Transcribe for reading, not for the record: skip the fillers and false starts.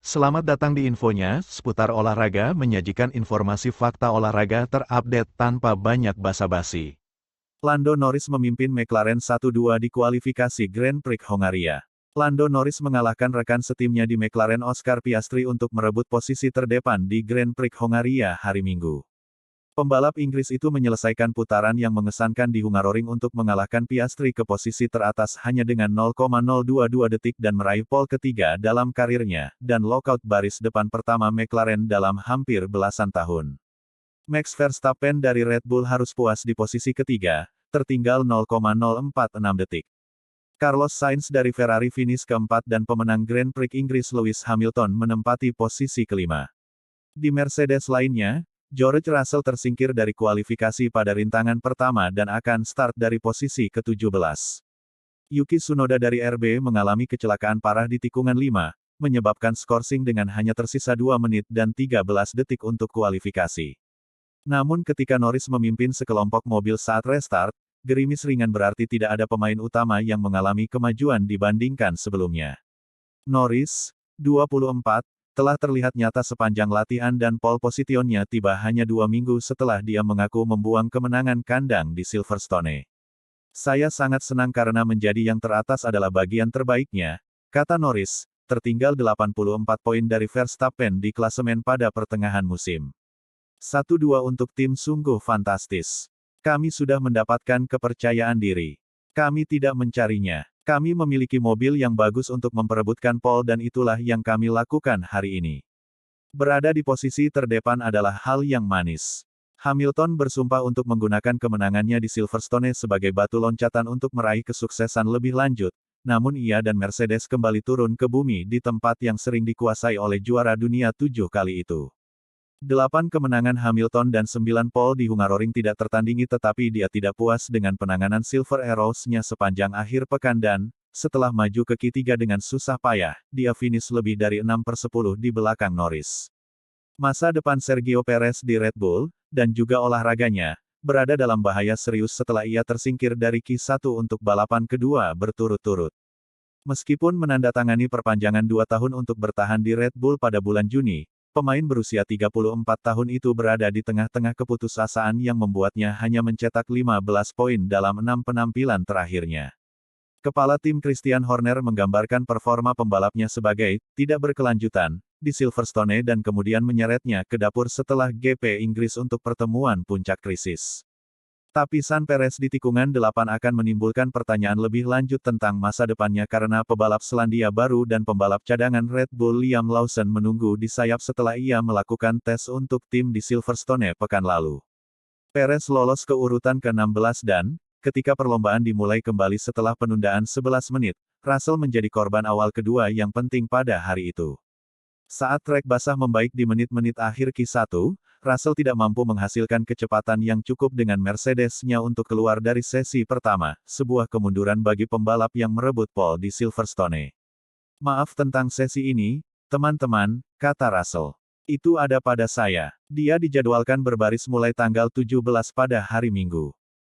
Selamat datang di Infonya, seputar olahraga menyajikan informasi fakta olahraga terupdate tanpa banyak basa-basi. Lando Norris memimpin McLaren 1-2 di kualifikasi Grand Prix Hongaria. Lando Norris mengalahkan rekan setimnya di McLaren Oscar Piastri untuk merebut posisi terdepan di Grand Prix Hongaria hari Minggu. Pembalap Inggris itu menyelesaikan putaran yang mengesankan di Hungaroring untuk mengalahkan Piastri ke posisi teratas hanya dengan 0,022 detik dan meraih pole ketiga dalam karirnya, dan lockout baris depan pertama McLaren dalam hampir belasan tahun. Max Verstappen dari Red Bull harus puas di posisi ketiga, tertinggal 0,046 detik. Carlos Sainz dari Ferrari finish keempat dan pemenang Grand Prix Inggris Lewis Hamilton menempati posisi kelima. Di Mercedes lainnya, George Russell tersingkir dari kualifikasi pada rintangan pertama dan akan start dari posisi ke-17. Yuki Tsunoda dari RB mengalami kecelakaan parah di tikungan 5, menyebabkan skorsing dengan hanya tersisa 2 menit dan 13 detik untuk kualifikasi. Namun ketika Norris memimpin sekelompok mobil saat restart, gerimis ringan berarti tidak ada pemain utama yang mengalami kemajuan dibandingkan sebelumnya. Norris, 24, telah terlihat nyata sepanjang latihan dan pole positionnya tiba hanya 2 minggu setelah dia mengaku membuang kemenangan kandang di Silverstone. Saya sangat senang karena menjadi yang teratas adalah bagian terbaiknya, kata Norris, tertinggal 84 poin dari Verstappen di klasemen pada pertengahan musim. 1-2 untuk tim sungguh fantastis. Kami sudah mendapatkan kepercayaan diri. Kami tidak mencarinya. Kami memiliki mobil yang bagus untuk memperebutkan pole dan itulah yang kami lakukan hari ini. Berada di posisi terdepan adalah hal yang manis. Hamilton bersumpah untuk menggunakan kemenangannya di Silverstone sebagai batu loncatan untuk meraih kesuksesan lebih lanjut, namun ia dan Mercedes kembali turun ke bumi di tempat yang sering dikuasai oleh juara dunia 7 kali itu. 8 kemenangan Hamilton dan 9 pole di Hungaroring tidak tertandingi tetapi dia tidak puas dengan penanganan Silver Arrows-nya sepanjang akhir pekan dan, setelah maju ke Q3 dengan susah payah, dia finish lebih dari 6/10 di belakang Norris. Masa depan Sergio Perez di Red Bull, dan juga olahraganya, berada dalam bahaya serius setelah ia tersingkir dari Q1 untuk balapan kedua berturut-turut. Meskipun menandatangani perpanjangan 2 tahun untuk bertahan di Red Bull pada bulan Juni, pemain berusia 34 tahun itu berada di tengah-tengah keputusasaan yang membuatnya hanya mencetak 15 poin dalam 6 penampilan terakhirnya. Kepala tim Christian Horner menggambarkan performa pembalapnya sebagai tidak berkelanjutan di Silverstone dan kemudian menyeretnya ke dapur setelah GP Inggris untuk pertemuan puncak krisis. Tapisan Perez di tikungan 8 akan menimbulkan pertanyaan lebih lanjut tentang masa depannya karena pebalap Selandia Baru dan pembalap cadangan Red Bull Liam Lawson menunggu di sayap setelah ia melakukan tes untuk tim di Silverstone pekan lalu. Perez lolos ke urutan ke-16 dan, ketika perlombaan dimulai kembali setelah penundaan 11 menit, Russell menjadi korban awal kedua yang penting pada hari itu. Saat trek basah membaik di menit-menit akhir Q1, Russell tidak mampu menghasilkan kecepatan yang cukup dengan Mercedes-nya untuk keluar dari sesi pertama, sebuah kemunduran bagi pembalap yang merebut pole di Silverstone. Maaf tentang sesi ini, teman-teman, kata Russell. Itu ada pada saya. Dia dijadwalkan berbaris mulai tanggal 17 pada hari Minggu.